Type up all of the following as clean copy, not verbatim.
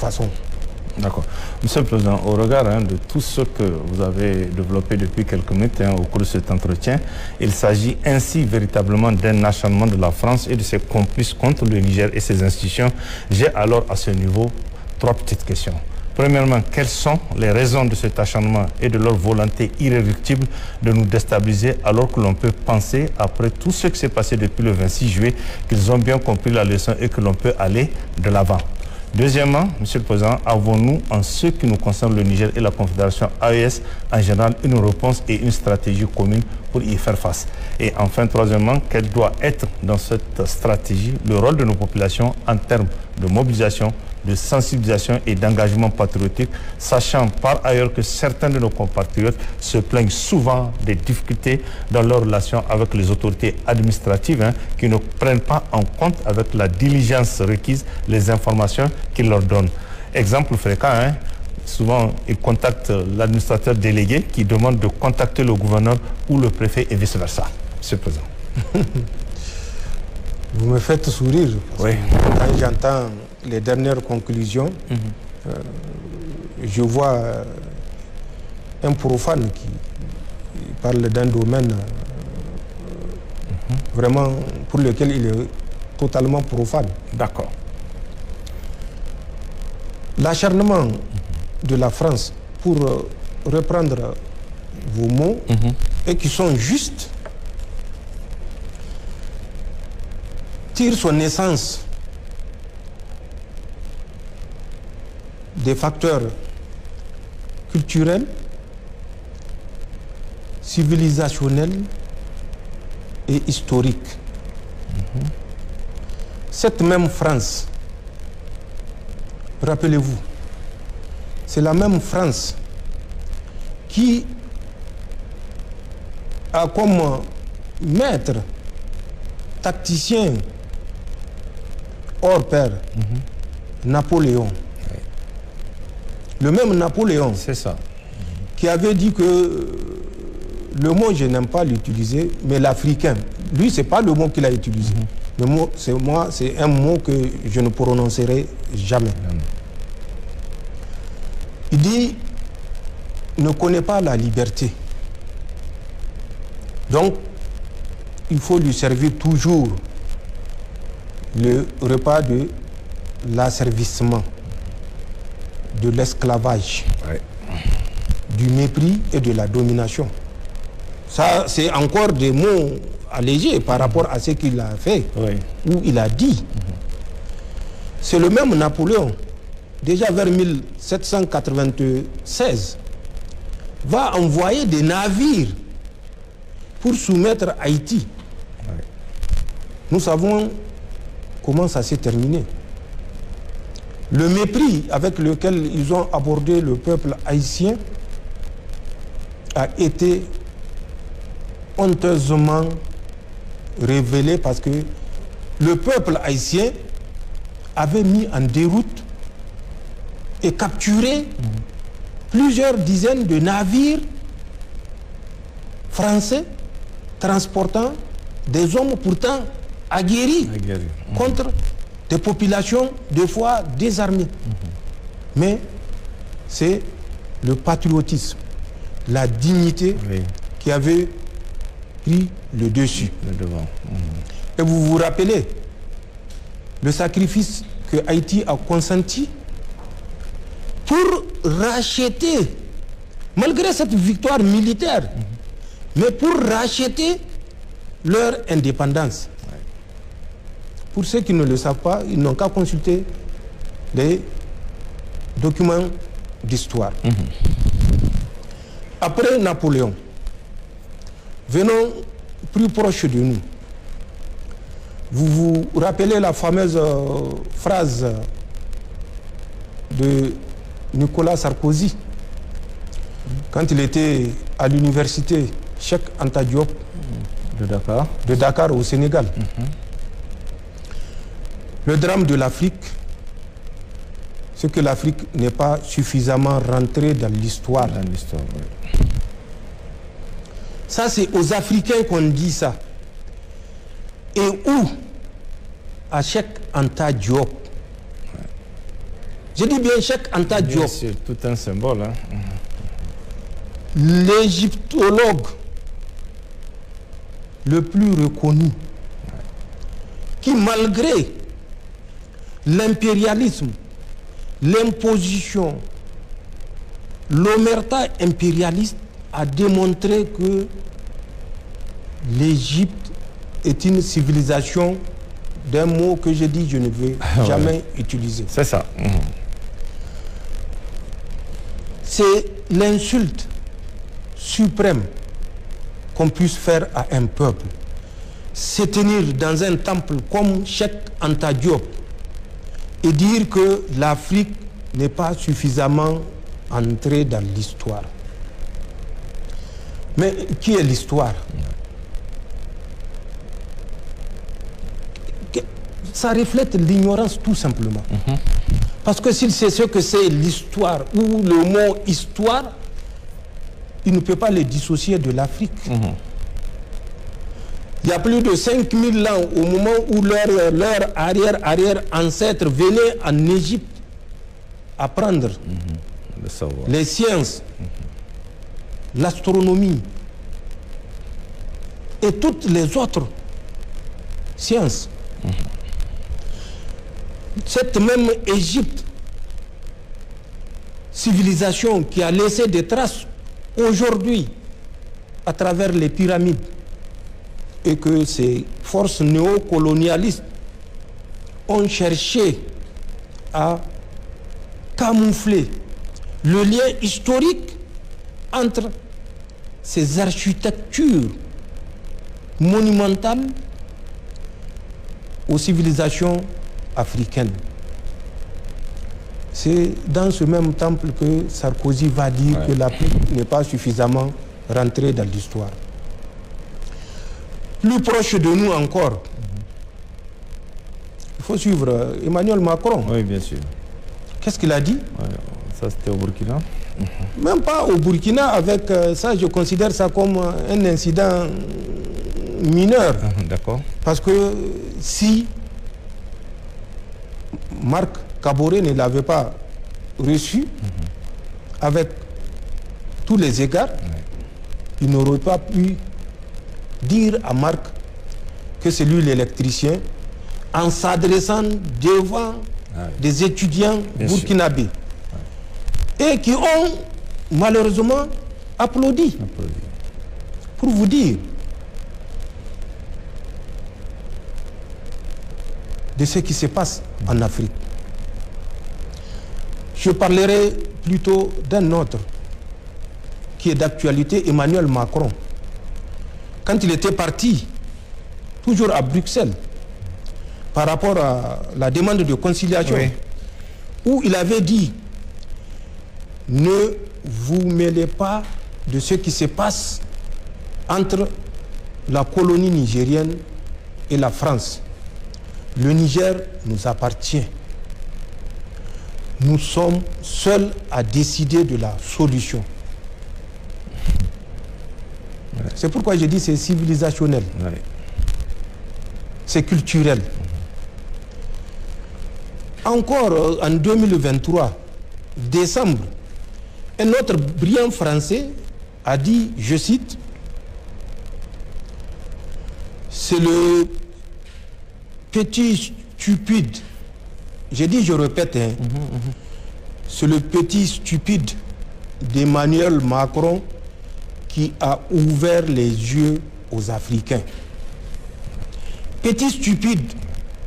façon. D'accord. Monsieur le Président, au regard de tout ce que vous avez développé depuis quelques minutes au cours de cet entretien, il s'agit ainsi véritablement d'un acharnement de la France et de ses complices contre le Niger et ses institutions. J'ai alors à ce niveau 3 petites questions. Premièrement, quelles sont les raisons de cet acharnement et de leur volonté irréductible de nous déstabiliser alors que l'on peut penser, après tout ce qui s'est passé depuis le 26 juillet, qu'ils ont bien compris la leçon et que l'on peut aller de l'avant? Deuxièmement, Monsieur le Président, avons-nous, en ce qui nous concerne le Niger et la Confédération AES en général, une réponse et une stratégie commune pour y faire face? Et enfin, troisièmement, quel doit être dans cette stratégie le rôle de nos populations en termes de mobilisation, de sensibilisation et d'engagement patriotique, sachant par ailleurs que certains de nos compatriotes se plaignent souvent des difficultés dans leurs relations avec les autorités administratives qui ne prennent pas en compte avec la diligence requise les informations qu'ils leur donnent. Exemple fréquent, souvent ils contactent l'administrateur délégué qui demande de contacter le gouverneur ou le préfet et vice-versa. Monsieur le Président. Vous me faites sourire. Oui. Quand j'entends les dernières conclusions, je vois un profane qui parle d'un domaine vraiment pour lequel il est totalement profane. D'accord. L'acharnement de la France, pour reprendre vos mots, et qui sont justes, tire son essence des facteurs culturels, civilisationnels et historiques. Cette même France, rappelez-vous, c'est la même France qui a comme maître tacticien hors pair Napoléon. Le même Napoléon, c'est ça, qui avait dit que le mot, je n'aime pas l'utiliser, mais l'africain, lui, c'est pas le mot qu'il a utilisé. Le mot, c'est un mot que je ne prononcerai jamais. Il dit, ne connaît pas la liberté. Donc, il faut lui servir toujours le repas de l'asservissement, de l'esclavage, du mépris et de la domination. Ça, c'est encore des mots allégés par rapport à ce qu'il a fait, ou il a dit. C'est le même Napoléon, déjà vers 1796, va envoyer des navires pour soumettre Haïti. Nous savons comment ça s'est terminé. Le mépris avec lequel ils ont abordé le peuple haïtien a été honteusement révélé parce que le peuple haïtien avait mis en déroute et capturé plusieurs dizaines de navires français transportant des hommes pourtant aguerris contre des populations deux fois désarmées. Mais c'est le patriotisme, la dignité qui avait pris le dessus. Et vous vous rappelez le sacrifice que Haïti a consenti pour racheter, malgré cette victoire militaire, mais pour racheter leur indépendance. Pour ceux qui ne le savent pas, ils n'ont qu'à consulter les documents d'histoire. Après Napoléon, venons plus proche de nous. Vous vous rappelez la fameuse phrase de Nicolas Sarkozy quand il était à l'université Cheikh Anta Diop de Dakar au Sénégal. Le drame de l'Afrique, c'est que l'Afrique n'est pas suffisamment rentrée dans l'histoire. Ça, c'est aux Africains qu'on dit ça. Et où, à Cheikh Anta Diop, Je dis bien Cheikh Anta Diop. C'est tout un symbole. Hein. L'égyptologue le plus reconnu, qui malgré l'impérialisme, l'imposition, l'omerta impérialiste, a démontré que l'Égypte est une civilisation, d'un mot que je dis, je ne veux jamais utiliser. C'est ça. C'est l'insulte suprême qu'on puisse faire à un peuple. Se tenir dans un temple comme Cheikh Anta Diop et dire que l'Afrique n'est pas suffisamment entrée dans l'histoire. Mais qui est l'histoire? Ça reflète l'ignorance tout simplement. Parce que s'il sait ce que c'est l'histoire ou le mot histoire, il ne peut pas le dissocier de l'Afrique. Il y a plus de 5000 ans, au moment où leur arrière-ancêtre venait en Égypte apprendre les sciences, l'astronomie et toutes les autres sciences. Cette même Égypte, civilisation qui a laissé des traces aujourd'hui à travers les pyramides, et que ces forces néocolonialistes ont cherché à camoufler le lien historique entre ces architectures monumentales aux civilisations africaines. C'est dans ce même temple que Sarkozy va dire que l'Afrique n'est pas suffisamment rentrée dans l'histoire. Plus proche de nous encore, il faut suivre Emmanuel Macron. Oui, bien sûr. Qu'est-ce qu'il a dit? Ça, c'était au Burkina. Même pas au Burkina, avec ça, je considère ça comme un incident mineur. D'accord. Parce que si Marc Kaboré ne l'avait pas reçu, avec tous les égards, il n'aurait pas pu dire à Marc que c'est lui l'électricien en s'adressant devant des étudiants burkinabés et qui ont malheureusement applaudi. Pour vous dire de ce qui se passe en Afrique. Je parlerai plutôt d'un autre qui est d'actualité, Emmanuel Macron. Quand il était parti, toujours à Bruxelles, par rapport à la demande de conciliation, où il avait dit « Ne vous mêlez pas de ce qui se passe entre la colonie nigérienne et la France. Le Niger nous appartient. Nous sommes seuls à décider de la solution. » C'est pourquoi je dis c'est civilisationnel. C'est culturel. Encore en 2023, décembre, un autre brillant Français a dit, je cite, « C'est le petit stupide ». J'ai dit, je répète, c'est le petit stupide d'Emmanuel Macron qui a ouvert les yeux aux Africains. Petit stupide,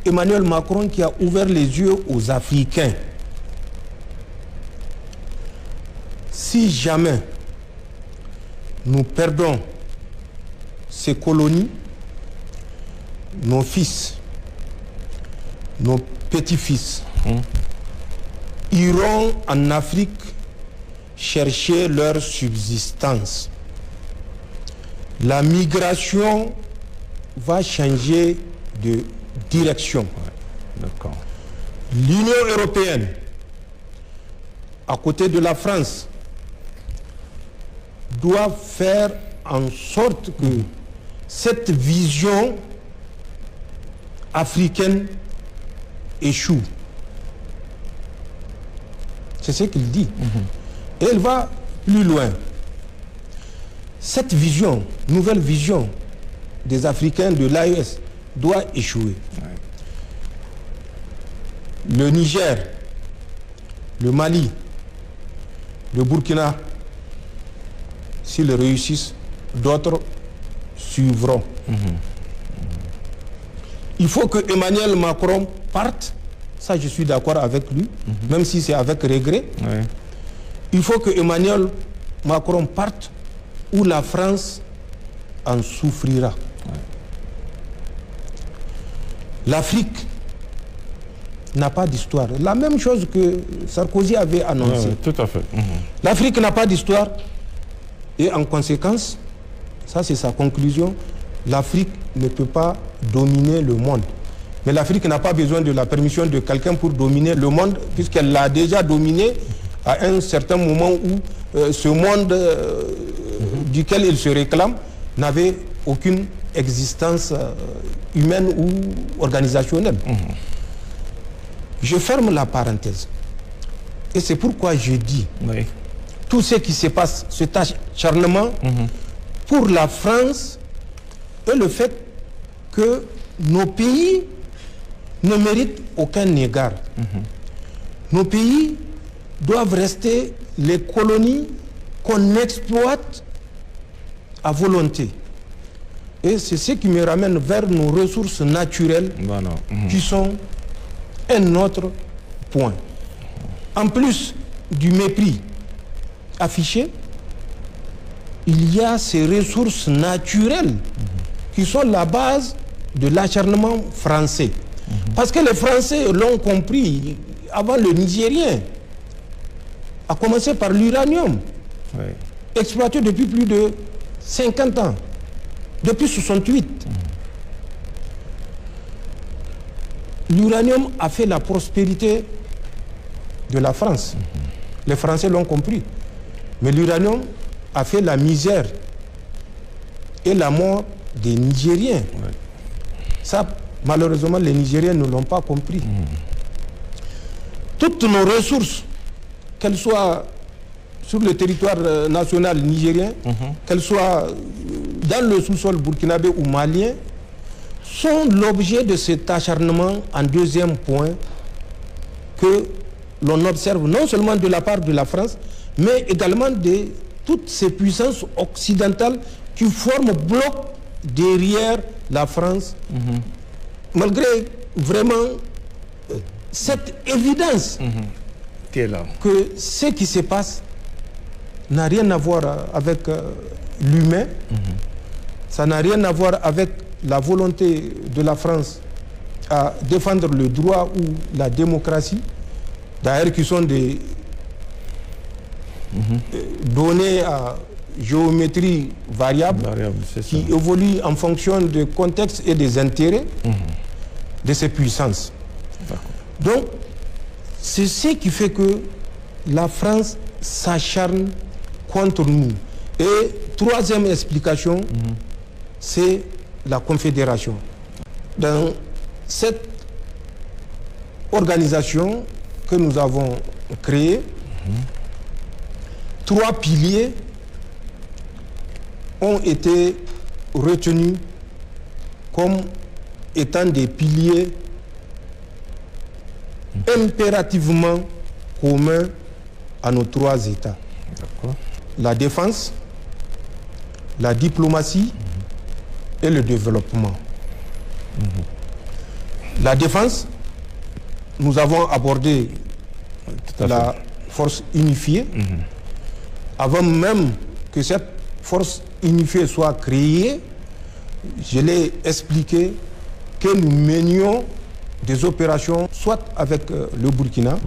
Emmanuel Macron qui a ouvert les yeux aux Africains. Si jamais nous perdons ces colonies, nos fils, nos petits-fils iront en Afrique chercher leur subsistance. La migration va changer de direction. L'Union européenne, à côté de la France, doit faire en sorte que cette vision africaine échoue. C'est ce qu'il dit. Et il va plus loin. Cette vision, nouvelle vision des Africains de l'AES doit échouer. Le Niger, le Mali, le Burkina, s'ils réussissent, d'autres suivront. Il faut que Emmanuel Macron parte, ça je suis d'accord avec lui, même si c'est avec regret. Il faut que Emmanuel Macron parte où la France en souffrira. L'Afrique n'a pas d'histoire. La même chose que Sarkozy avait annoncé. Tout à fait. L'Afrique n'a pas d'histoire et en conséquence, ça c'est sa conclusion, l'Afrique ne peut pas dominer le monde. Mais l'Afrique n'a pas besoin de la permission de quelqu'un pour dominer le monde, puisqu'elle l'a déjà dominé à un certain moment où ce monde duquel il se réclame n'avait aucune existence humaine ou organisationnelle. Je ferme la parenthèse. Et c'est pourquoi je dis, tout ce qui se passe, cet acharnement pour la France et le fait que nos pays ne méritent aucun égard. Nos pays doivent rester les colonies qu'on exploite à volonté. Et c'est ce qui me ramène vers nos ressources naturelles qui sont un autre point. En plus du mépris affiché, il y a ces ressources naturelles qui sont la base de l'acharnement français. Parce que les Français l'ont compris avant le Nigérien, à commencer par l'uranium, exploité depuis plus de 50 ans, depuis 68. L'uranium a fait la prospérité de la France. Les Français l'ont compris. Mais l'uranium a fait la misère et la mort des Nigériens. Ça, malheureusement, les Nigériens ne l'ont pas compris. Toutes nos ressources, qu'elles soient sur le territoire national nigérien, qu'elles soient dans le sous-sol burkinabé ou malien, sont l'objet de cet acharnement en deuxième point que l'on observe non seulement de la part de la France, mais également de toutes ces puissances occidentales qui forment bloc derrière la France, malgré vraiment cette évidence qui est là, que ce qui se passe n'a rien à voir avec l'humain, ça n'a rien à voir avec la volonté de la France à défendre le droit ou la démocratie, d'ailleurs qui sont des données à géométrie variable, qui évoluent en fonction du contexte et des intérêts de ces puissances. Donc, c'est ce qui fait que la France s'acharne contre nous. Et troisième explication, c'est la Confédération. Dans cette organisation que nous avons créée, trois piliers ont été retenus comme étant des piliers impérativement communs à nos trois États. La défense, la diplomatie et le développement. La défense, nous avons abordé la force unifiée. Avant même que cette force unifiée soit créée, je l'ai expliqué que nous menions des opérations soit avec le Burkina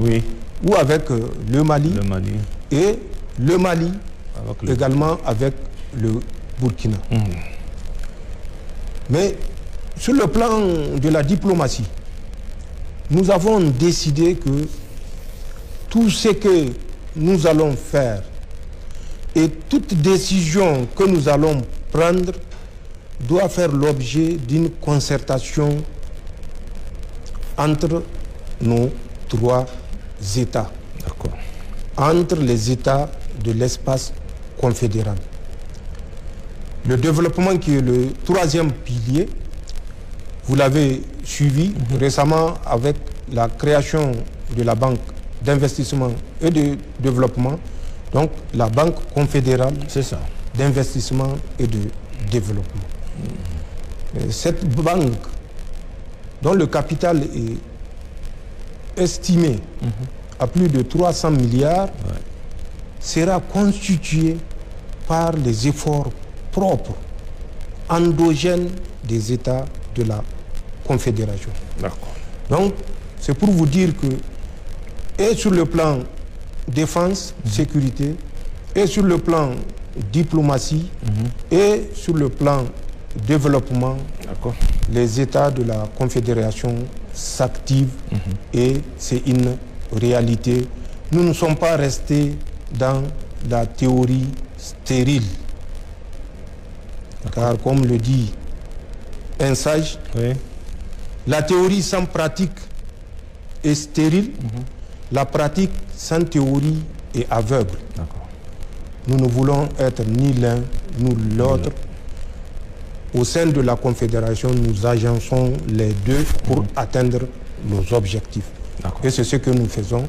ou avec le Mali, et le Mali également avec le Burkina. Mais sur le plan de la diplomatie, nous avons décidé que tout ce que nous allons faire et toute décision que nous allons prendre doit faire l'objet d'une concertation entre nos trois États. entre les États de l'espace confédéral. Le développement qui est le troisième pilier, vous l'avez suivi récemment avec la création de la Banque d'investissement et de développement, donc la Banque confédérale d'investissement et de développement. Cette banque, dont le capital est estimé à plus de 300 milliards, sera constituée par les efforts propres, endogènes des États de la Confédération. Donc, c'est pour vous dire que, et sur le plan défense, sécurité, et sur le plan diplomatie, et sur le plan développement, les États de la Confédération s'activent et c'est une réalité. Nous ne sommes pas restés dans la théorie stérile. Car comme le dit un sage, la théorie sans pratique est stérile, la pratique sans théorie est aveugle. Nous ne voulons être ni l'un ni l'autre. Au sein de la Confédération, nous agençons les deux pour atteindre nos objectifs. Et c'est ce que nous faisons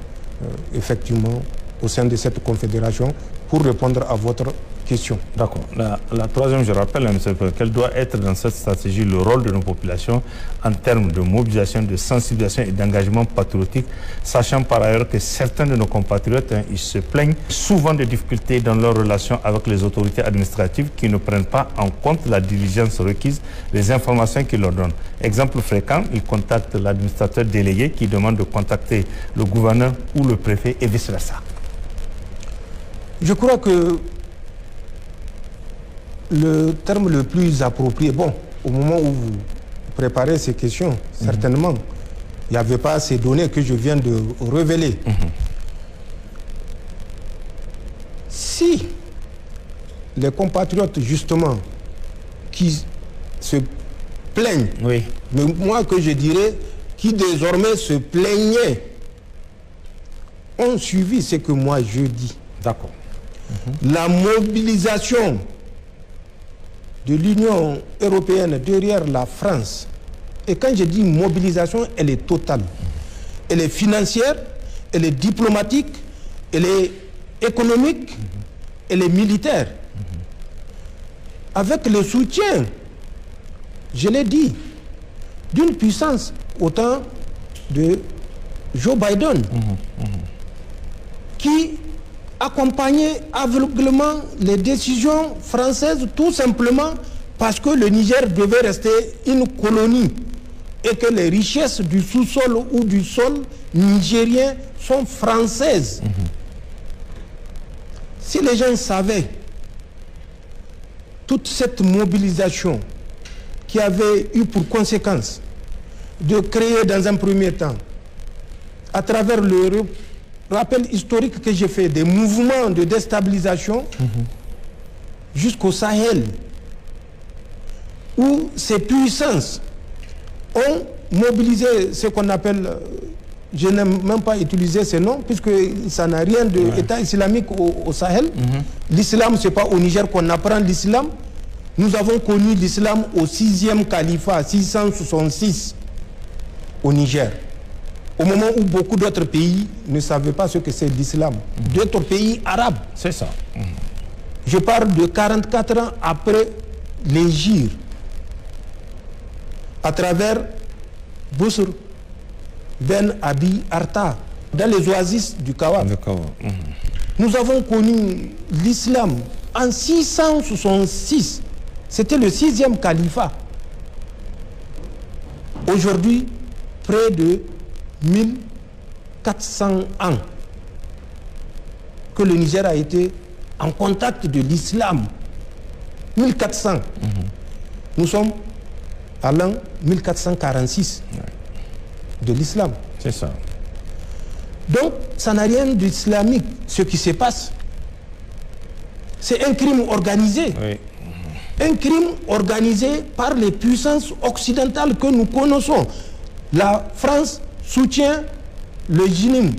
effectivement au sein de cette Confédération pour répondre à votre question. D'accord. La troisième, je rappelle, M. le Président, quel doit être dans cette stratégie le rôle de nos populations en termes de mobilisation, de sensibilisation et d'engagement patriotique, sachant par ailleurs que certains de nos compatriotes, ils se plaignent souvent de difficultés dans leurs relations avec les autorités administratives qui ne prennent pas en compte la diligence requise, les informations qu'ils leur donnent. Exemple fréquent, ils contactent l'administrateur délégué qui demande de contacter le gouverneur ou le préfet et vice-versa. Je crois que le terme le plus approprié, bon, au moment où vous préparez ces questions, certainement, il n'y avait pas ces données que je viens de révéler. Si les compatriotes, justement, qui se plaignent, mais moi que je dirais, qui désormais se plaignaient, ont suivi ce que moi je dis. D'accord. La mobilisation de l'Union européenne derrière la France, et quand je dis mobilisation, elle est totale. Elle est financière, elle est diplomatique, elle est économique, elle est militaire. Avec le soutien, je l'ai dit, d'une puissance autant de Joe Biden, qui accompagner aveuglément les décisions françaises tout simplement parce que le Niger devait rester une colonie et que les richesses du sous-sol ou du sol nigérien sont françaises. Si les gens savaient toute cette mobilisation qui avait eu pour conséquence de créer dans un premier temps, à travers le rappel historique que j'ai fait des mouvements de déstabilisation jusqu'au Sahel, où ces puissances ont mobilisé ce qu'on appelle, je n'aime même pas utiliser ces noms, puisque ça n'a rien d'État islamique au Sahel. L'islam, ce n'est pas au Niger qu'on apprend l'islam. Nous avons connu l'islam au 6e califat, 666, au Niger. Au moment où beaucoup d'autres pays ne savaient pas ce que c'est l'islam. D'autres pays arabes. C'est ça. Je parle de 44 ans après l'Hégire. À travers Bousr Ben Abi Arta, dans les oasis du Kawa. Nous avons connu l'islam en 666. C'était le 6e califat. Aujourd'hui, près de 1400 ans que le Niger a été en contact de l'islam. 1400. Nous sommes à l'an 1446 de l'islam. C'est ça. Donc, ça n'a rien d'islamique. Ce qui se passe, c'est un crime organisé. Un crime organisé par les puissances occidentales que nous connaissons. La France soutient le régime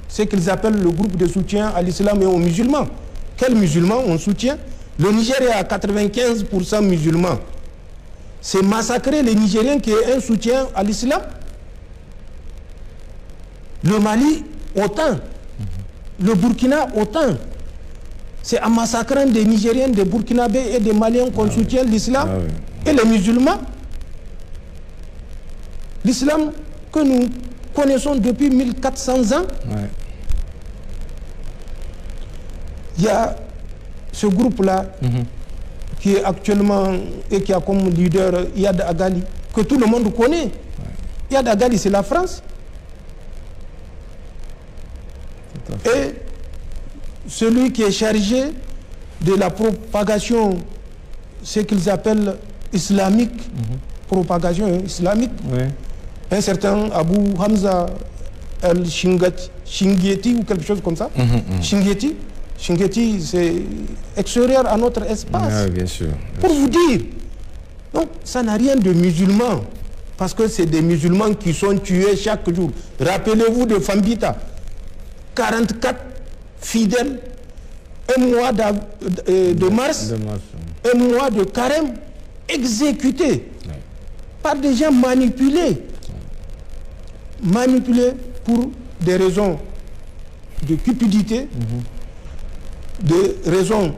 ce qu'ils appellent le groupe de soutien à l'islam et aux musulmans. Quels musulmans on soutient? Le Niger est à 95% musulmans. C'est massacrer les Nigériens qui est un soutien à l'islam. Le Mali, autant. Le Burkina, autant. C'est en massacrant des Nigériens, des Burkinabés et des Maliens qu'on soutient l'islam et les musulmans. L'islam que nous connaissons depuis 1400 ans. Il y a ce groupe-là qui est actuellement et qui a comme leader Iyad Agali, que tout le monde connaît. Iyad Agali, c'est la France. Et celui qui est chargé de la propagation, ce qu'ils appellent islamique, propagation islamique, un certain Abu Hamza el-Shingieti ou quelque chose comme ça. Shingieti, c'est extérieur à notre espace. Bien sûr. Pour vous dire, donc ça n'a rien de musulman, parce que c'est des musulmans qui sont tués chaque jour. Rappelez-vous de Fambita, 44 fidèles, un mois de mars, un mois de carême, exécutés par des gens manipulés. Manipulés pour des raisons de cupidité, des raisons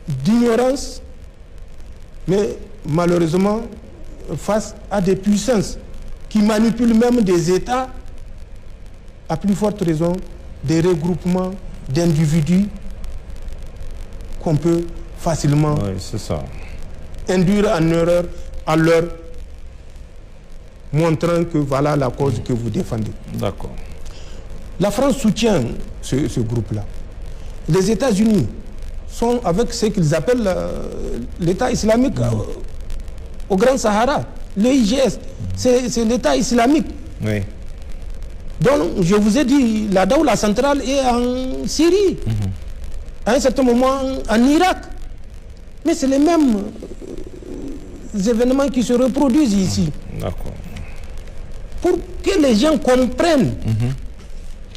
d'ignorance, mais malheureusement face à des puissances qui manipulent même des États, à plus forte raison des regroupements d'individus qu'on peut facilement induire en erreur en leur montrant que voilà la cause que vous défendez. D'accord. La France soutient ce groupe-là. Les États-Unis sont avec ce qu'ils appellent l'État islamique au Grand Sahara. Le IGS, c'est l'État islamique. Oui. Donc, je vous ai dit, la Daoula centrale est en Syrie, à un certain moment en Irak. Mais c'est les mêmes événements qui se reproduisent ici. D'accord. Pour que les gens comprennent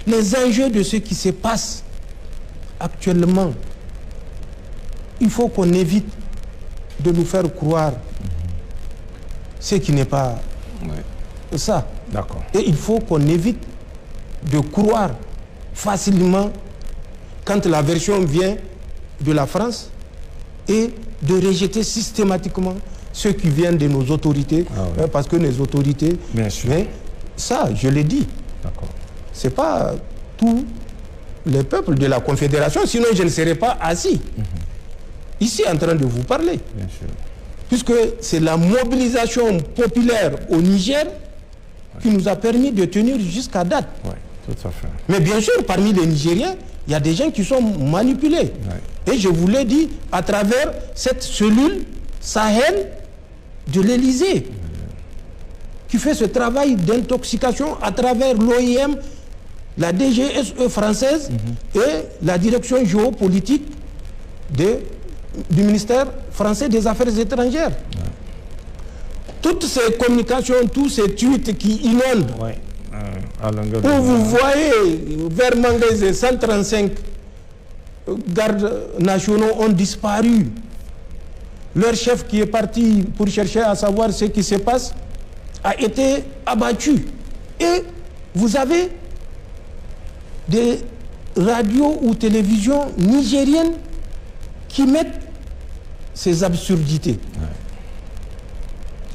les enjeux de ce qui se passe actuellement, il faut qu'on évite de nous faire croire ce qui n'est pas ça. D'accord. Et il faut qu'on évite de croire facilement quand la version vient de la France et de rejeter systématiquement ce qui vient de nos autorités, parce que les autorités, bien sûr. Mais ça, je l'ai dit, ce n'est pas tous les peuples de la Confédération, sinon je ne serais pas assis ici en train de vous parler. Bien sûr. Puisque c'est la mobilisation populaire au Niger qui nous a permis de tenir jusqu'à date. Oui, tout à fait. Mais bien sûr, parmi les Nigériens, il y a des gens qui sont manipulés. Et je vous l'ai dit, à travers cette cellule Sahel de l'Élysée, qui fait ce travail d'intoxication à travers l'OIM, la DGSE française et la direction géopolitique du ministère français des Affaires étrangères. Toutes ces communications, tous ces tweets qui inondent, où vous voyez vers Mangaise 135 gardes nationaux ont disparu. Leur chef qui est parti pour chercher à savoir ce qui se passe a été abattu. Et vous avez des radios ou télévisions nigériennes qui mettent ces absurdités,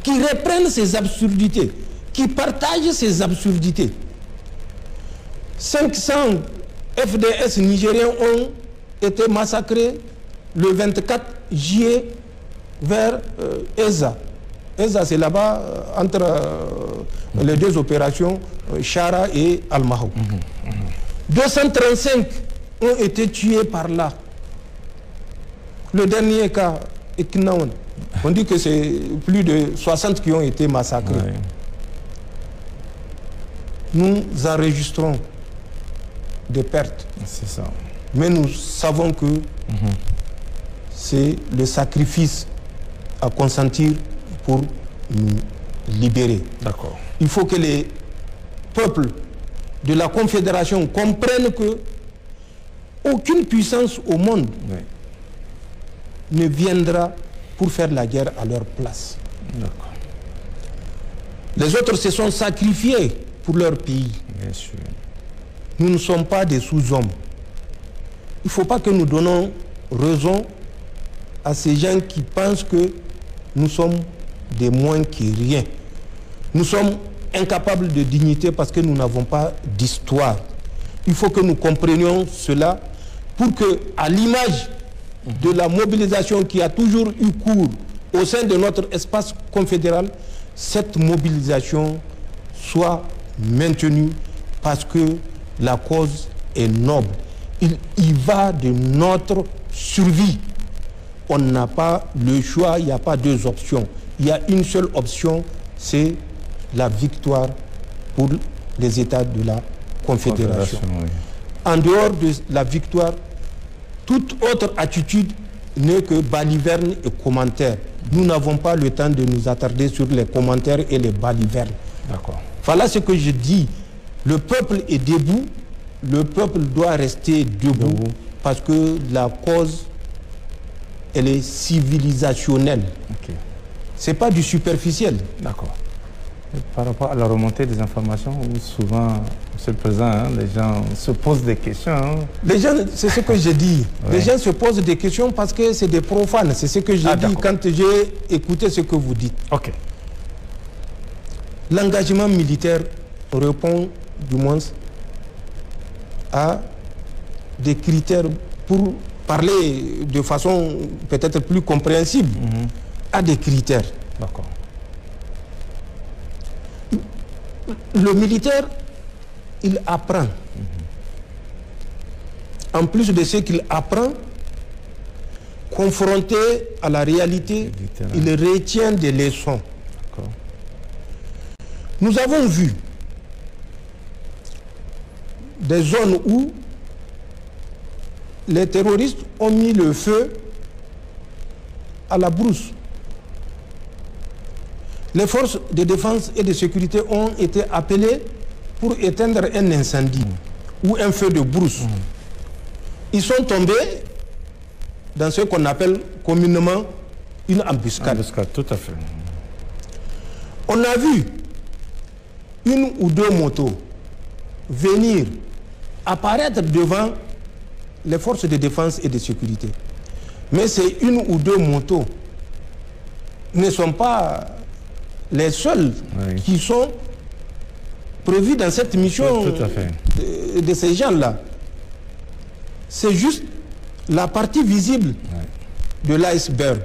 qui reprennent ces absurdités, qui partagent ces absurdités. 500 FDS nigériens ont été massacrés le 24 juillet vers Eza. Eza, c'est là-bas entre les deux opérations, Chara et Al-Mahou. 235 ont été tués par là. Le dernier cas, Eknaon, on dit que c'est plus de 60 qui ont été massacrés. Nous enregistrons des pertes. C'est ça. Mais nous savons que c'est le sacrifice à consentir pour nous libérer. D'accord. Il faut que les peuples de la Confédération comprennent que aucune puissance au monde ne viendra pour faire la guerre à leur place. Les autres se sont sacrifiés pour leur pays. Bien sûr. Nous ne sommes pas des sous-hommes. Il ne faut pas que nous donnons raison à ces gens qui pensent que nous sommes des moins que rien. Nous sommes incapables de dignité parce que nous n'avons pas d'histoire. Il faut que nous comprenions cela pour que, à l'image de la mobilisation qui a toujours eu cours au sein de notre espace confédéral, cette mobilisation soit maintenue parce que la cause est noble. Il y va de notre survie. On n'a pas le choix, il n'y a pas deux options. Il y a une seule option, c'est la victoire pour les États de la Confédération. Oui. En dehors de la victoire, toute autre attitude n'est que baliverne et commentaire. Nous n'avons pas le temps de nous attarder sur les commentaires et les balivernes. D'accord. Voilà ce que je dis. Le peuple est debout, le peuple doit rester debout parce que la cause, elle est civilisationnelle. Okay. Ce n'est pas du superficiel. D'accord. Par rapport à la remontée des informations, où souvent, Monsieur le Président, les gens se posent des questions. Les gens, c'est ce que j'ai dit. Les gens se posent des questions parce que c'est des profanes. C'est ce que j'ai dit quand j'ai écouté ce que vous dites. Ok. L'engagement militaire répond du moins à des critères, pour parler de façon peut-être plus compréhensible, à des critères. D'accord. Le militaire, il apprend. En plus de ce qu'il apprend, confronté à la réalité, il retient des leçons. Nous avons vu des zones où les terroristes ont mis le feu à la brousse. Les forces de défense et de sécurité ont été appelées pour éteindre un incendie ou un feu de brousse. Ils sont tombés dans ce qu'on appelle communément une embuscade. Tout à fait. On a vu une ou deux motos venir apparaître devant les forces de défense et de sécurité. Mais ces une ou deux motos ne sont pas les seuls qui sont prévus dans cette mission de ces gens-là. C'est juste la partie visible de l'iceberg.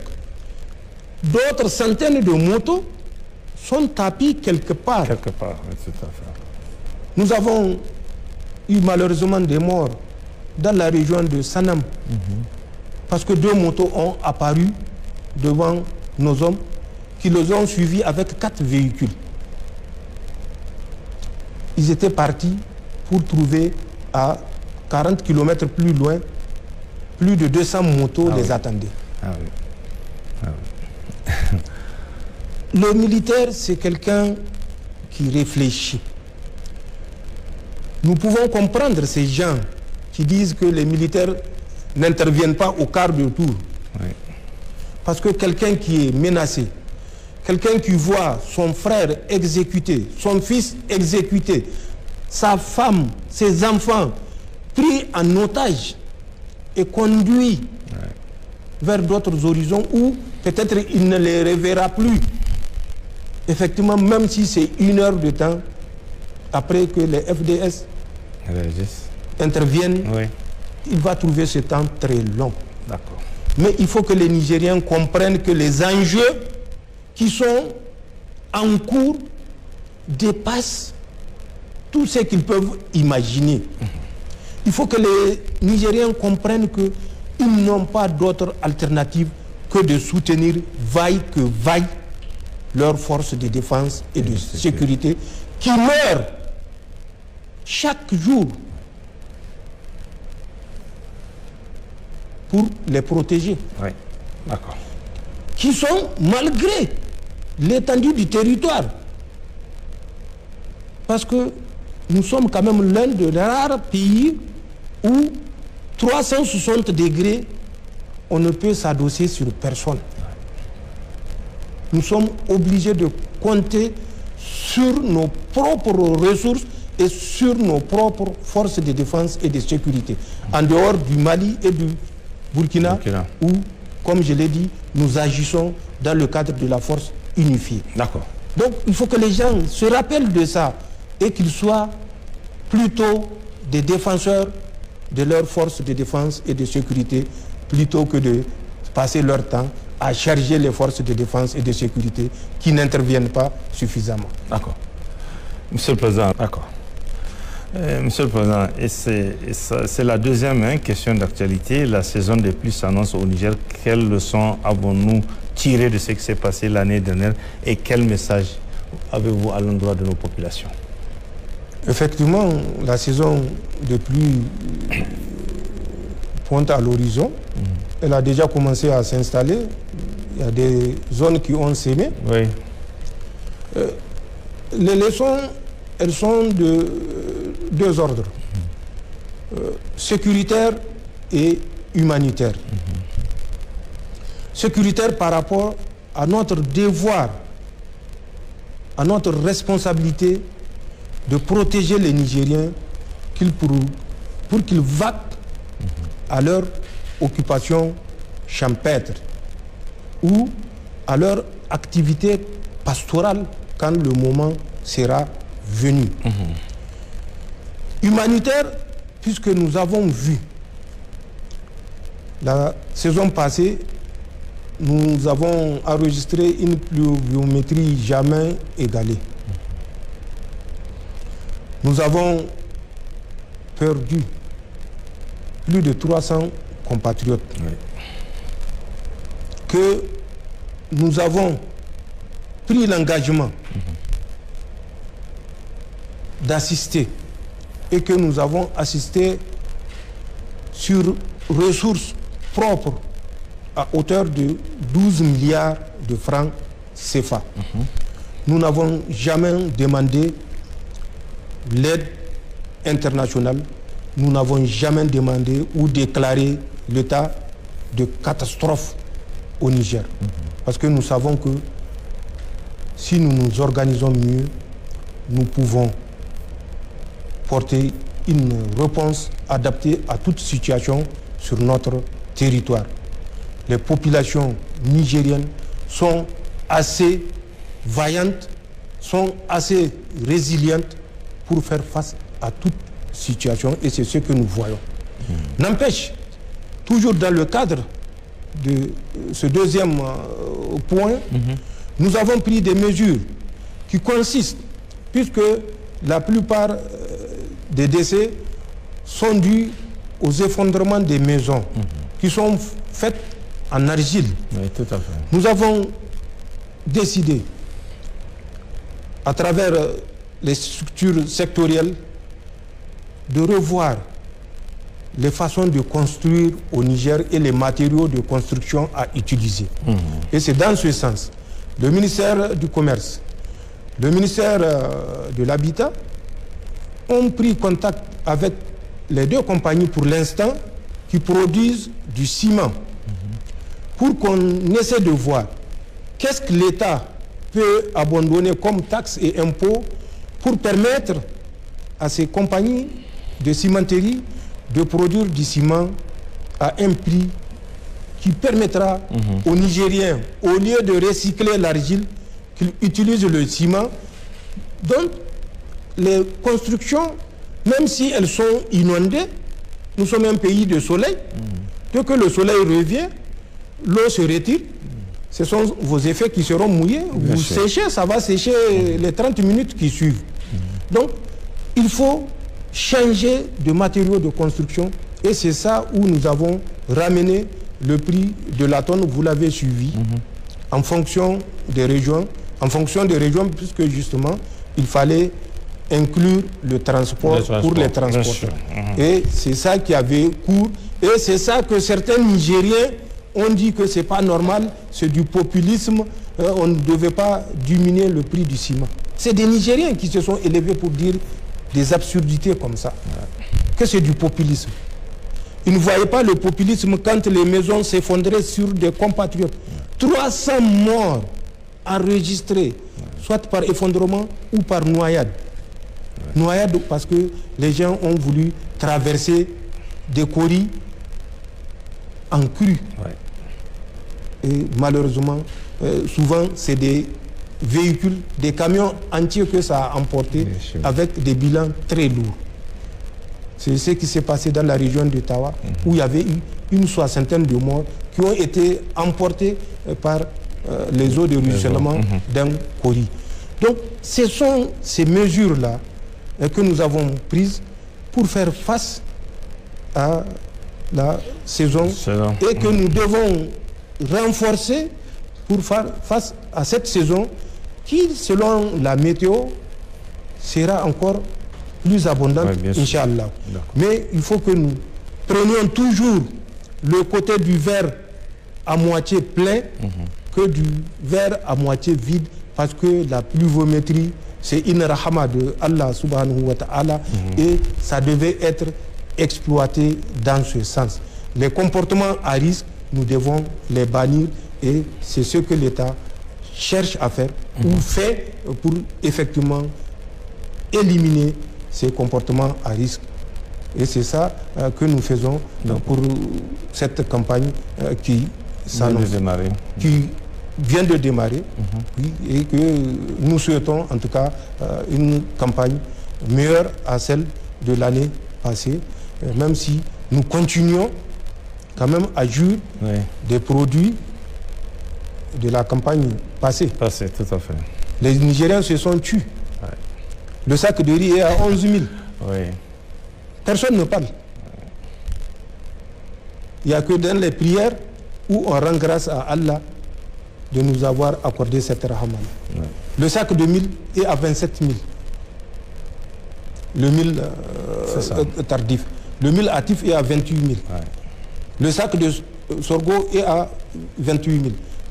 D'autres centaines de motos sont tapis quelque part. Quelque part, oui, tout à fait. Nous avons eu malheureusement des morts dans la région de Sanam. Parce que deux motos ont apparu devant nos hommes qui les ont suivis avec 4 véhicules. Ils étaient partis pour trouver à 40 km plus loin, plus de 200 motos les attendaient. Le militaire, c'est quelqu'un qui réfléchit. Nous pouvons comprendre ces gens qui disent que les militaires n'interviennent pas au quart de tour. Parce que quelqu'un qui est menacé, quelqu'un qui voit son frère exécuté, son fils exécuté, sa femme, ses enfants pris en otage et conduits vers d'autres horizons où peut-être il ne les reverra plus. Effectivement, même si c'est 1 heure de temps après que les FDS interviennent, il va trouver ce temps très long. D'accord. Mais il faut que les Nigériens comprennent que les enjeux qui sont en cours dépassent tout ce qu'ils peuvent imaginer. Il faut que les Nigériens comprennent qu'ils n'ont pas d'autre alternative que de soutenir, vaille que vaille, leurs forces de défense et de sécurité qui meurent chaque jour pour les protéger. Oui, d'accord. Qui sont, malgré l'étendue du territoire, parce que nous sommes quand même l'un des rares pays où 360 degrés, on ne peut s'adosser sur personne. Nous sommes obligés de compter sur nos propres ressources et sur nos propres forces de défense et de sécurité. En dehors du Mali et du Burkina, où, comme je l'ai dit, nous agissons dans le cadre de la force unifiée. D'accord. Donc il faut que les gens se rappellent de ça et qu'ils soient plutôt des défenseurs de leurs forces de défense et de sécurité plutôt que de passer leur temps à charger les forces de défense et de sécurité qui n'interviennent pas suffisamment. D'accord. Monsieur le Président, d'accord. Monsieur le Président, c'est la deuxième question d'actualité. La saison des pluies s'annonce au Niger. Quelles leçons avons-nous tirées de ce qui s'est passé l'année dernière et quel message avez-vous à l'endroit de nos populations? Effectivement, la saison de pluie pointe à l'horizon. Elle a déjà commencé à s'installer. Il y a des zones qui ont sémé. Oui. Les leçons, elles sont de deux ordres. Sécuritaire et humanitaire. Sécuritaire par rapport à notre devoir, à notre responsabilité de protéger les Nigériens pour qu'ils vaquent à leur occupation champêtre ou à leur activité pastorale quand le moment sera venu. Humanitaire, puisque nous avons vu la saison passée, nous avons enregistré une pluviométrie jamais égalée. Nous avons perdu plus de 300 compatriotes. Oui. Que nous avons pris l'engagement d'assister et que nous avons assisté sur ressources propres à hauteur de 12 milliards de francs CFA. Nous n'avons jamais demandé l'aide internationale. Nous n'avons jamais demandé ou déclaré l'état de catastrophe au Niger. Parce que nous savons que si nous nous organisons mieux, nous pouvons porter une réponse adaptée à toute situation sur notre territoire. Les populations nigériennes sont assez vaillantes, sont assez résilientes pour faire face à toute situation et c'est ce que nous voyons. N'empêche, toujours dans le cadre de ce deuxième point, nous avons pris des mesures qui consistent, puisque la plupart des décès sont dus aux effondrements des maisons qui sont faites en argile. Oui, tout à fait. Nous avons décidé, à travers les structures sectorielles, de revoir les façons de construire au Niger et les matériaux de construction à utiliser. Et c'est dans ce sens. Le ministère du Commerce, le ministère de l'Habitat ont pris contact avec les deux compagnies pour l'instant qui produisent du ciment pour qu'on essaie de voir qu'est-ce que l'État peut abandonner comme taxes et impôts pour permettre à ces compagnies de cimenterie de produire du ciment à un prix qui permettra aux Nigériens, au lieu de recycler l'argile, qu'ils utilisent le ciment. Donc, les constructions, même si elles sont inondées, nous sommes un pays de soleil. Dès que le soleil revient, l'eau se retire. Ce sont vos effets qui seront mouillés. Vous séchez, ça va sécher les 30 minutes qui suivent. Donc, il faut changer de matériaux de construction et c'est ça où nous avons ramené le prix de la tonne, vous l'avez suivi, en fonction des régions, puisque justement il fallait inclure le transport pour les transporteurs. Et c'est ça qui avait cours et c'est ça que certains Nigériens ont dit que c'est pas normal, c'est du populisme, on ne devait pas diminuer le prix du ciment. C'est des Nigériens qui se sont élevés pour dire des absurdités comme ça, que c'est du populisme. Ils ne voyaient pas le populisme quand les maisons s'effondraient sur des compatriotes. 300 morts enregistrés, soit par effondrement ou par noyade. Noyade parce que les gens ont voulu traverser des coris en crue. Et malheureusement, souvent, c'est des véhicules, des camions entiers que ça a emporté avec des bilans très lourds. C'est ce qui s'est passé dans la région de Tawa, où il y avait eu une soixantaine de morts qui ont été emportés par les eaux de ruissellement d'un cori. Donc, ce sont ces mesures-là que nous avons prises pour faire face à la saison et que nous devons renforcer pour faire face à cette saison qui, selon la météo, sera encore plus abondante, Inch'Allah. Mais il faut que nous prenions toujours le côté du verre à moitié plein que du verre à moitié vide, parce que la pluviométrie, c'est une rahama de Allah subhanahu wa ta'ala, et ça devait être exploité dans ce sens. Les comportements à risque, nous devons les bannir, et c'est ce que l'État cherche à faire ou fait pour effectivement éliminer ces comportements à risque. Et c'est ça que nous faisons pour cette campagne qui vient de démarrer, et que nous souhaitons en tout cas une campagne meilleure à celle de l'année passée, même si nous continuons quand même à jouir des produits de la campagne passée. Tout à fait. Les Nigériens se sont tués. Le sac de riz est à 11 000. Personne ne parle. Il n'y a que dans les prières où on rend grâce à Allah de nous avoir accordé cette rahman. Le sac de mil est à 27 000. Le mil tardif. Le mil hâtif est à 28 000. Le sac de sorgho est à 28 000.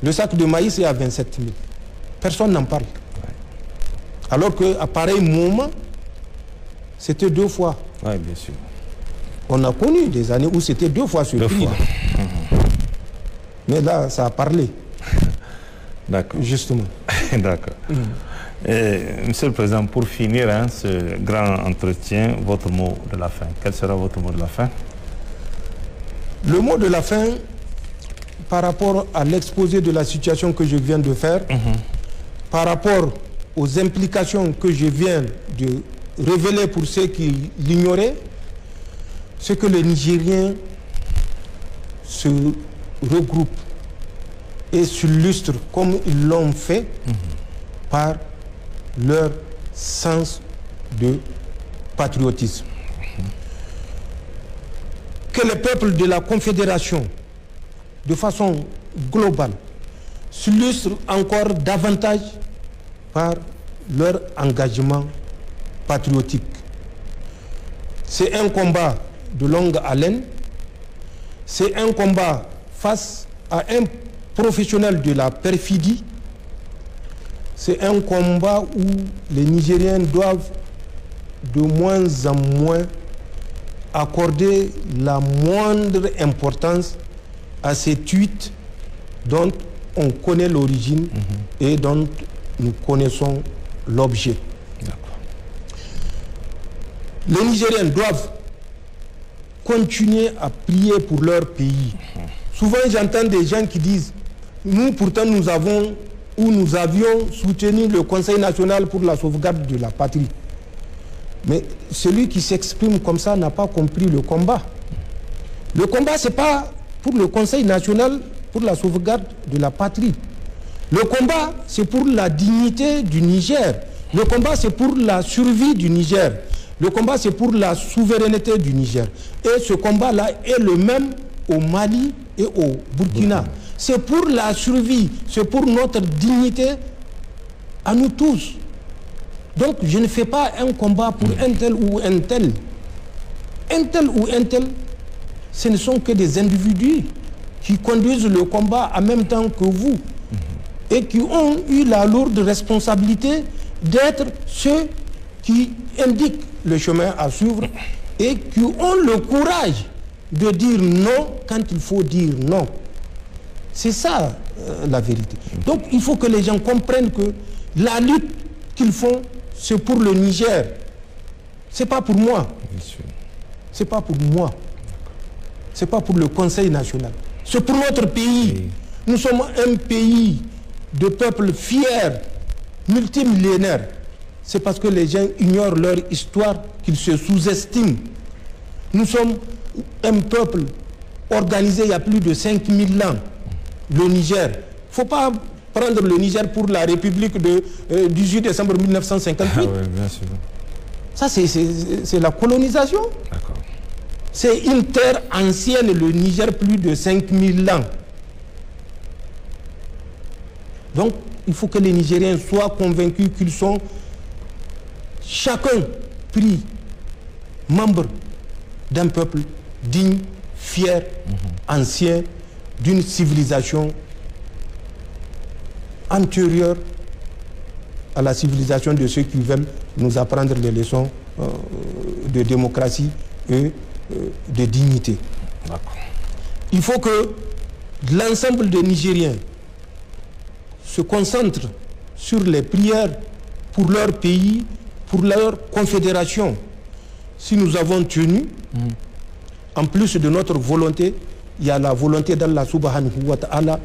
Le sac de maïs est à 27 000. Personne n'en parle. Alors qu'à pareil moment, c'était 2 fois. Oui, bien sûr. On a connu des années où c'était 2 fois ce prix. Mais là, ça a parlé. D'accord. Justement. D'accord. Monsieur le Président, pour finir ce grand entretien, votre mot de la fin. Quel sera votre mot de la fin? Le mot de la fin, par rapport à l'exposé de la situation que je viens de faire, par rapport aux implications que je viens de révéler pour ceux qui l'ignoraient, c'est que les Nigériens se regroupent et s'illustrent comme ils l'ont fait par leur sens de patriotisme. Que les peuples de la Confédération, de façon globale, s'illustrent encore davantage par leur engagement patriotique. C'est un combat de longue haleine, c'est un combat face à un professionnel de la perfidie, c'est un combat où les Nigériens doivent de moins en moins accorder la moindre importance à ces tweets dont on connaît l'origine et dont nous connaissons l'objet. Les Nigériens doivent continuer à prier pour leur pays. Souvent, j'entends des gens qui disent « Nous, pourtant, nous avons ou nous avions soutenu le Conseil national pour la sauvegarde de la patrie. » Mais celui qui s'exprime comme ça n'a pas compris le combat. Le combat, ce n'est pas pour le Conseil national pour la sauvegarde de la patrie. Le combat, c'est pour la dignité du Niger. Le combat, c'est pour la survie du Niger. Le combat, c'est pour la souveraineté du Niger. Et ce combat-là est le même au Mali et au Burkina. C'est pour la survie, c'est pour notre dignité à nous tous. Donc, je ne fais pas un combat pour un tel ou un tel. Un tel ou un tel, ce ne sont que des individus qui conduisent le combat en même temps que vous et qui ont eu la lourde responsabilité d'être ceux qui indiquent le chemin à suivre et qui ont le courage de dire non quand il faut dire non. C'est ça la vérité. Donc il faut que les gens comprennent que la lutte qu'ils font, c'est pour le Niger. C'est pas pour moi. C'est pas pour moi. C'est pas pour le Conseil national. C'est pour notre pays. Oui. Nous sommes un pays de peuples fiers, multimillénaires. C'est parce que les gens ignorent leur histoire qu'ils se sous-estiment. Nous sommes un peuple organisé il y a plus de 5000 ans. Le Niger. Il ne faut pas prendre le Niger pour la République de 18 décembre 1958. Ah oui, bien sûr. Ça, c'est la colonisation. D'accord. C'est une terre ancienne, le Niger, plus de 5000 ans. Donc, il faut que les Nigériens soient convaincus qu'ils sont chacun pris membre d'un peuple digne, fier, ancien, d'une civilisation antérieure à la civilisation de ceux qui veulent nous apprendre les leçons de démocratie et de dignité. Il faut que l'ensemble des Nigériens se concentrent sur les prières pour leur pays, pour leur confédération. Si nous avons tenu, en plus de notre volonté, il y a la volonté d'Allah subhanahu wa ta'ala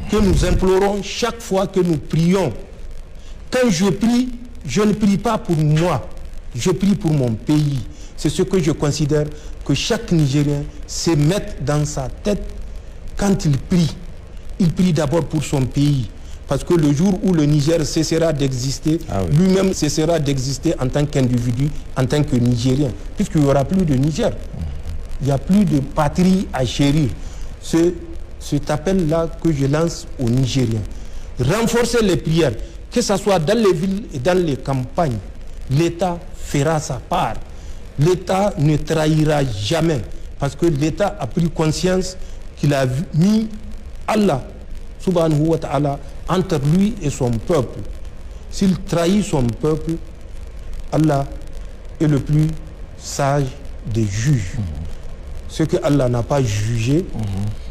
que nous implorons chaque fois que nous prions. Quand je prie, je ne prie pas pour moi, je prie pour mon pays. C'est ce que je considère que chaque Nigérien se mette dans sa tête quand il prie d'abord pour son pays. Parce que le jour où le Niger cessera d'exister, lui-même cessera d'exister en tant qu'individu, en tant que Nigérien. Puisqu'il n'y aura plus de Niger. Il n'y a plus de patrie à chérir. C'est cet appel-là que je lance aux Nigériens. Renforcer les prières, que ce soit dans les villes et dans les campagnes. L'État fera sa part. L'État ne trahira jamais. Parce que l'État a pris conscience qu'il a mis Allah, subhanahu wa ta'ala, entre lui et son peuple. S'il trahit son peuple, Allah est le plus sage des juges. Ce que Allah n'a pas jugé,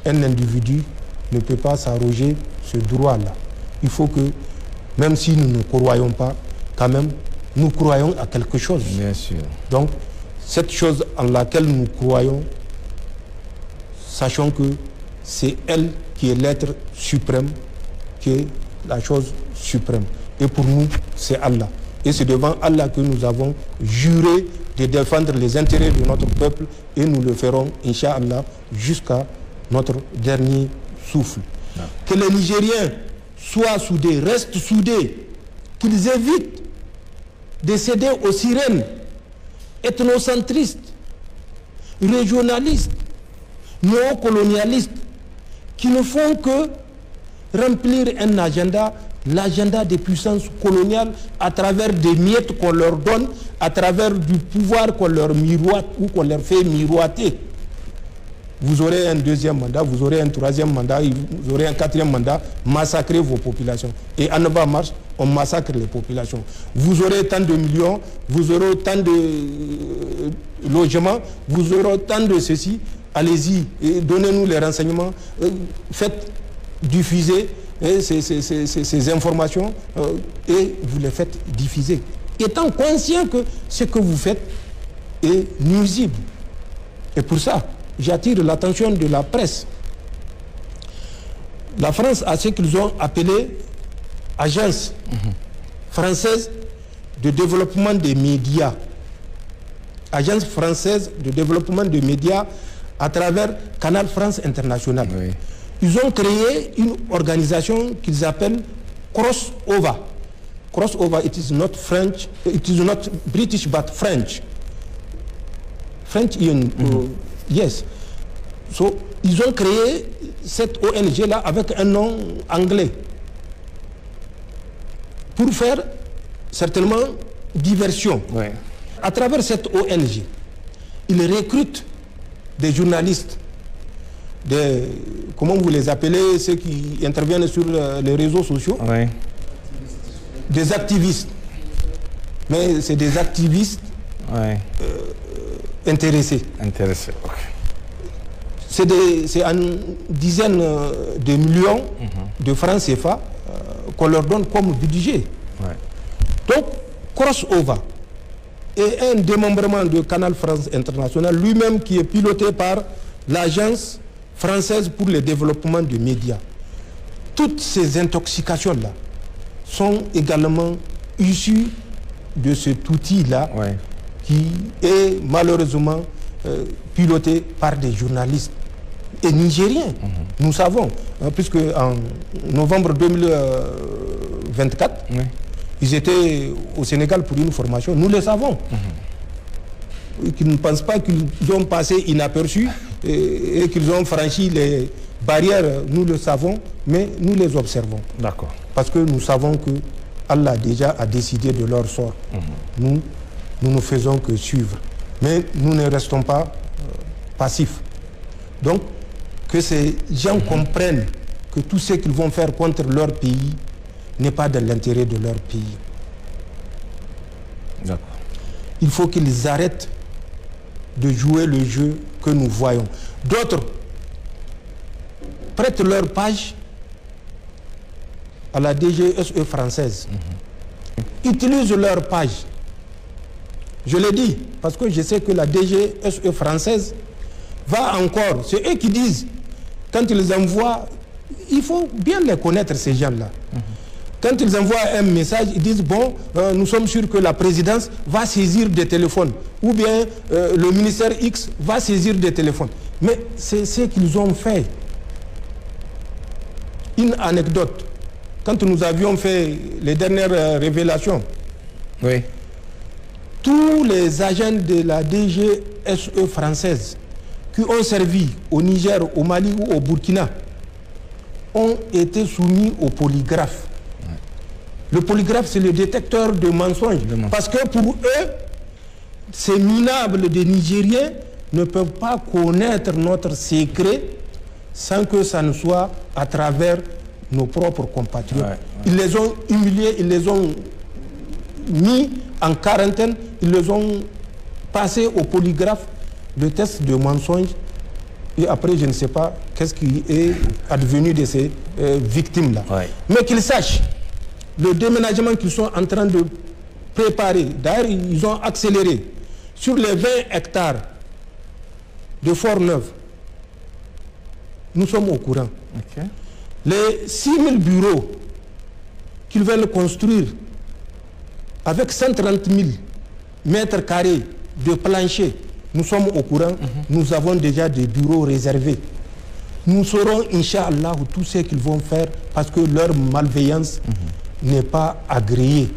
un individu ne peut pas s'arroger ce droit-là. Il faut que, même si nous ne croyons pas, quand même, nous croyons à quelque chose. Bien sûr. Donc, cette chose en laquelle nous croyons, sachons que c'est elle qui est l'être suprême, qui est la chose suprême. Et pour nous, c'est Allah. Et c'est devant Allah que nous avons juré de défendre les intérêts de notre peuple et nous le ferons, Inch'Allah, jusqu'à notre dernier souffle. Ah. Que les Nigériens soient soudés, restent soudés, qu'ils évitent de céder aux sirènes ethnocentristes, régionalistes, néocolonialistes, qui ne font que remplir un agenda, l'agenda des puissances coloniales à travers des miettes qu'on leur donne, à travers du pouvoir qu'on leur miroite ou qu'on leur fait miroiter. Vous aurez un deuxième mandat, vous aurez un troisième mandat, vous aurez un quatrième mandat, massacrez vos populations. Et en bas marche, on massacre les populations. Vous aurez tant de millions, vous aurez tant de logements, vous aurez tant de ceci. Allez-y, donnez-nous les renseignements, faites diffuser ces informations et vous les faites diffuser. Étant conscient que ce que vous faites est nuisible. Et pour ça, j'attire l'attention de la presse. La France a ce qu'ils ont appelé Agence française de développement des médias. Agence française de développement des médias à travers Canal France International. Oui. Ils ont créé une organisation qu'ils appellent Crossover. Crossover, it is not French, it is not British but French. French, yes. So, ils ont créé cette ONG-là avec un nom anglais pour faire certainement diversion. Oui. À travers cette ONG, ils recrutent des journalistes, des, comment vous les appelez, ceux qui interviennent sur les réseaux sociaux, oui. Des activistes. Mais c'est des activistes intéressés. Ok. C'est en dizaines de millions de francs CFA qu'on leur donne comme budget. Donc, crossover et un démembrement de Canal France International, lui-même qui est piloté par l'Agence française pour le développement des médias. Toutes ces intoxications-là sont également issues de cet outil-là qui est malheureusement piloté par des journalistes et nigériens. Nous savons, puisque en novembre 2024, ils étaient au Sénégal pour une formation, nous le savons. Qu'ils ne pensent pas qu'ils ont passé inaperçus et qu'ils ont franchi les barrières, nous le savons, mais nous les observons. D'accord. Parce que nous savons que Allah déjà a décidé de leur sort. Nous ne faisons que suivre. Mais nous ne restons pas passifs. Donc, que ces gens comprennent que tout ce qu'ils vont faire contre leur pays n'est pas de l'intérêt de leur pays. D'accord. Il faut qu'ils arrêtent de jouer le jeu que nous voyons. D'autres prêtent leur page à la DGSE française. Utilisent leur page. Je le dis parce que je sais que la DGSE française va encore. C'est eux qui disent, quand ils envoient, il faut bien les connaître ces gens-là. Quand ils envoient un message, ils disent, bon, nous sommes sûrs que la présidence va saisir des téléphones. Ou bien le ministère X va saisir des téléphones. Mais c'est ce qu'ils ont fait. Une anecdote. Quand nous avions fait les dernières révélations, tous les agents de la DGSE française qui ont servi au Niger, au Mali ou au Burkina ont été soumis au polygraphe. Le polygraphe, c'est le détecteur de mensonges. Parce que pour eux, ces minables des Nigériens ne peuvent pas connaître notre secret sans que ça ne soit à travers nos propres compatriotes. Ils les ont humiliés, ils les ont mis en quarantaine, ils les ont passés au polygraphe, le test de mensonge. Et après, je ne sais pas qu'est-ce qui est advenu de ces victimes-là. Mais qu'ils sachent, le déménagement qu'ils sont en train de préparer, d'ailleurs, ils ont accéléré sur les 20 hectares de Fort-Neuve. Nous sommes au courant. Les 6000 bureaux qu'ils veulent construire avec 130 000 mètres carrés de plancher, nous sommes au courant. Nous avons déjà des bureaux réservés. Nous saurons, Inch'Allah, tout ce qu'ils vont faire parce que leur malveillance n'est pas agréée.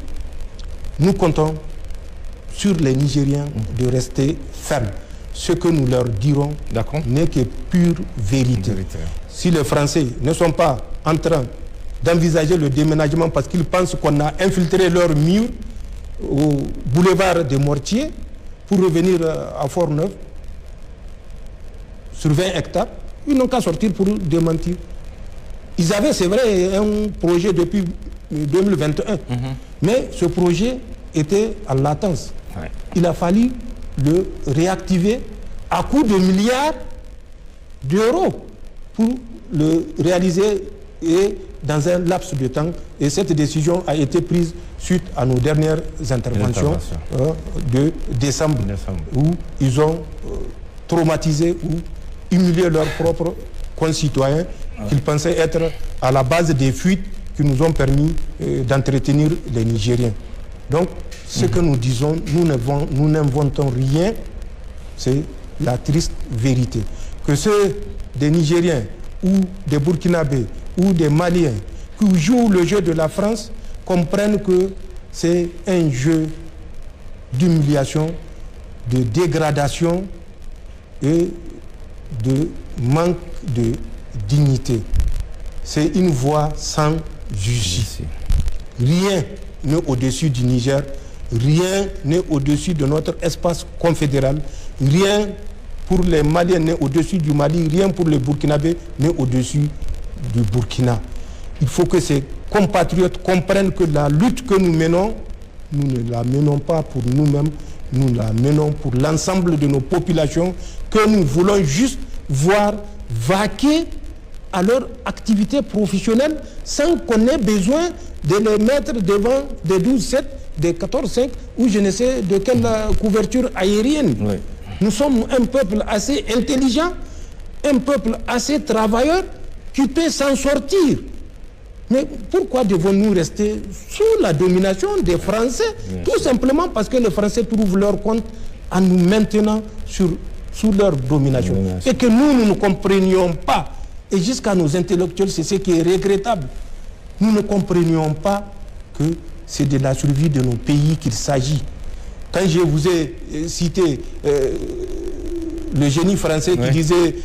Nous comptons sur les Nigériens de rester fermes. Ce que nous leur dirons n'est que pure vérité. Si les Français ne sont pas en train d'envisager le déménagement parce qu'ils pensent qu'on a infiltré leur mur au boulevard des Mortiers pour revenir à Fort-Neuve, sur 20 hectares, ils n'ont qu'à sortir pour démentir. Ils avaient, c'est vrai, un projet depuis 2021, mais ce projet était en latence. Il a fallu le réactiver à coût de milliards d'euros pour le réaliser et dans un laps de temps. Et cette décision a été prise suite à nos dernières interventions de décembre, où ils ont traumatisé ou humilié leurs propres concitoyens qu'ils pensaient être à la base des fuites qui nous ont permis d'entretenir les Nigériens. Donc, ce que nous disons, nous n'inventons rien, c'est la triste vérité. Que ceux des Nigériens ou des Burkinabés ou des Maliens qui jouent le jeu de la France comprennent que c'est un jeu d'humiliation, de dégradation et de manque de dignité. C'est une voie sans justice. Rien n'est au-dessus du Niger, rien n'est au-dessus de notre espace confédéral, rien pour les Maliens n'est au-dessus du Mali, rien pour les Burkinabés n'est au-dessus du Burkina. Il faut que ces compatriotes comprennent que la lutte que nous menons, nous ne la menons pas pour nous-mêmes, nous la menons pour l'ensemble de nos populations que nous voulons juste voir vaquer à leur activité professionnelle sans qu'on ait besoin de les mettre devant des 12-7, des 14-5 ou je ne sais de quelle couverture aérienne. Oui. Nous sommes un peuple assez intelligent, un peuple assez travailleur qui peut s'en sortir. Mais pourquoi devons-nous rester sous la domination des Français? Tout simplement parce que les Français trouvent leur compte en nous maintenant sous leur domination. Et que nous ne comprenions pas. Et jusqu'à nos intellectuels, c'est ce qui est regrettable. Nous ne comprenions pas que c'est de la survie de nos pays qu'il s'agit. Quand je vous ai cité le génie français qui disait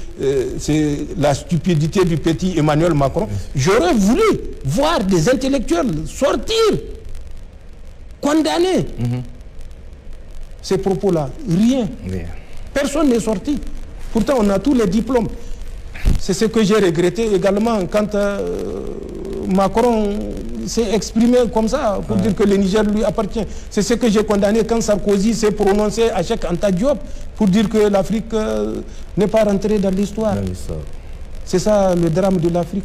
c'est la stupidité du petit Emmanuel Macron, j'aurais voulu voir des intellectuels sortir, condamner ces propos-là. Rien. Personne n'est sorti. Pourtant, on a tous les diplômes. C'est ce que j'ai regretté également quand Macron s'est exprimé comme ça pour dire que le Niger lui appartient. C'est ce que j'ai condamné quand Sarkozy s'est prononcé à Cheikh Anta Diop pour dire que l'Afrique n'est pas rentrée dans l'histoire. C'est ça le drame de l'Afrique.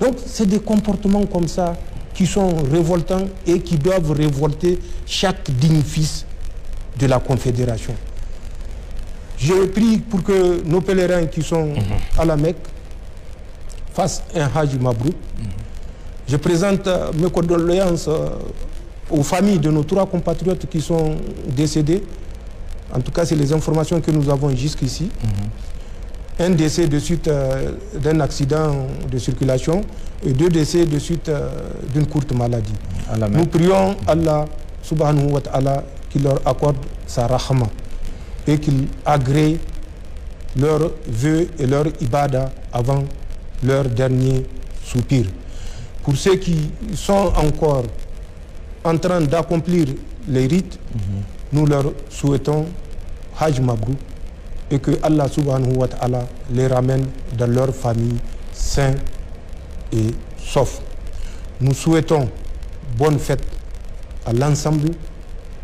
Donc c'est des comportements comme ça qui sont révoltants et qui doivent révolter chaque digne fils de la Confédération. Je prie pour que nos pèlerins qui sont à la Mecque fassent un Hajj Mabrouk. Je présente mes condoléances aux familles de nos 3 compatriotes qui sont décédés. En tout cas, c'est les informations que nous avons jusqu'ici. Un décès de suite d'un accident de circulation et 2 décès de suite d'une courte maladie. Nous prions Allah subhanahu wa ta'ala qui leur accorde sa rahma et qu'il agrée leurs vœux et leur ibada avant leur dernier soupir. Pour ceux qui sont encore en train d'accomplir les rites, nous leur souhaitons Hajj Mabrouk et que Allah subhanahu wa ta'ala les ramène dans leur famille sains et saufs. Nous souhaitons bonne fête à l'ensemble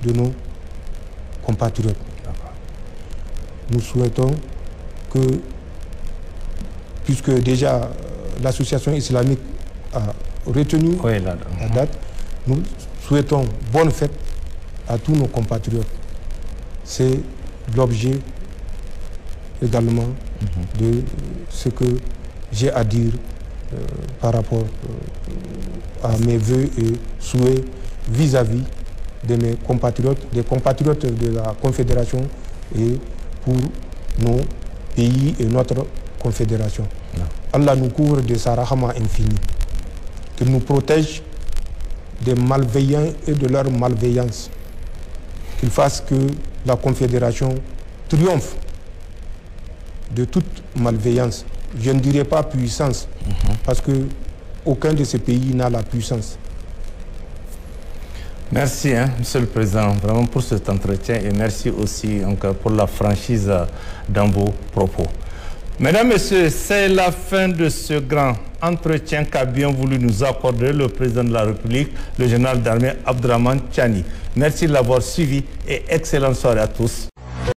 de nos compatriotes. Nous souhaitons que, puisque déjà l'association islamique a retenu la date, nous souhaitons bonne fête à tous nos compatriotes. C'est l'objet également de ce que j'ai à dire par rapport à mes vœux et souhaits vis-à-vis de mes compatriotes, des compatriotes de la Confédération et pour nos pays et notre confédération. Allah nous couvre de sa rahma infinie, qu'il nous protège des malveillants et de leur malveillance, qu'il fasse que la confédération triomphe de toute malveillance. Je ne dirais pas puissance, parce que aucun de ces pays n'a la puissance. Merci, Monsieur le Président, vraiment pour cet entretien et merci aussi encore pour la franchise dans vos propos. Mesdames, Messieurs, c'est la fin de ce grand entretien qu'a bien voulu nous accorder le Président de la République, le général d'armée Abdrahmane Tchiani. Merci de l'avoir suivi et excellente soirée à tous.